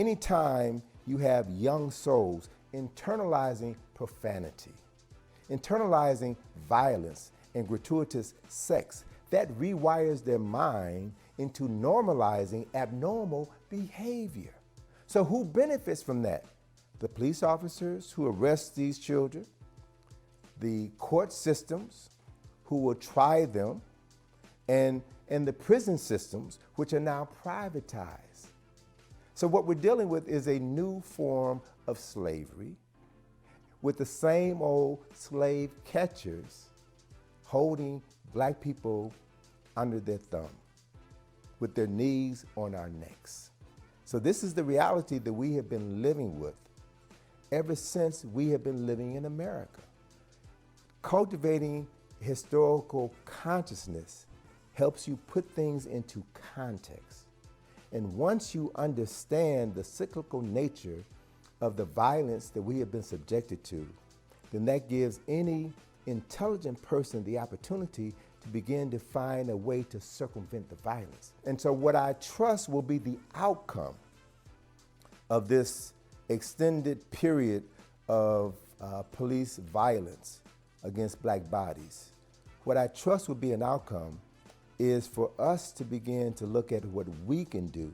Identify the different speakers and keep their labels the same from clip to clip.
Speaker 1: Anytime you have young souls internalizing profanity, internalizing violence and gratuitous sex, that rewires their mind into normalizing abnormal behavior. So who benefits from that? The police officers who arrest these children, the court systems who will try them, and the prison systems, which are now privatized. So what we're dealing with is a new form of slavery with the same old slave catchers holding black people under their thumb with their knees on our necks. So this is the reality that we have been living with ever since we have been living in America. Cultivating historical consciousness helps you put things into context. And once you understand the cyclical nature of the violence that we have been subjected to, then that gives any intelligent person the opportunity to begin to find a way to circumvent the violence. And so what I trust will be the outcome of this extended period of police violence against black bodies, what I trust will be an outcome is for us to begin to look at what we can do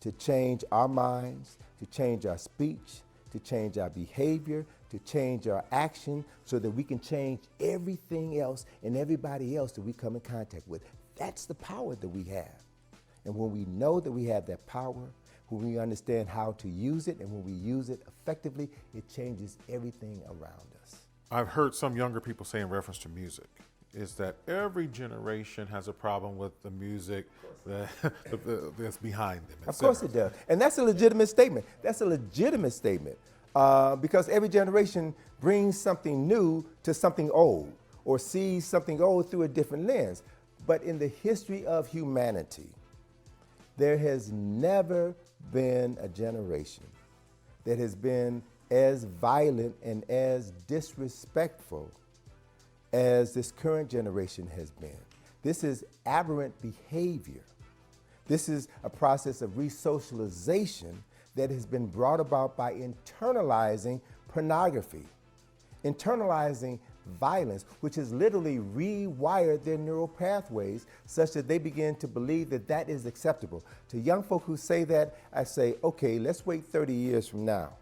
Speaker 1: to change our minds, to change our speech, to change our behavior, to change our action so that we can change everything else and everybody else that we come in contact with. That's the power that we have. And when we know that we have that power, when we understand how to use it, and when we use it effectively, it changes everything around us.
Speaker 2: I've heard some younger people say in reference to music, is that every generation has a problem with the music that's behind them.
Speaker 1: Of course it does. And that's a legitimate statement. That's a legitimate statement because every generation brings something new to something old or sees something old through a different lens. But in the history of humanity, there has never been a generation that has been as violent and as disrespectful as this current generation has been. This is aberrant behavior. This is a process of resocialization that has been brought about by internalizing pornography, internalizing violence, which has literally rewired their neural pathways such that they begin to believe that that is acceptable. To young folk who say that, I say, okay, let's wait 30 years from now.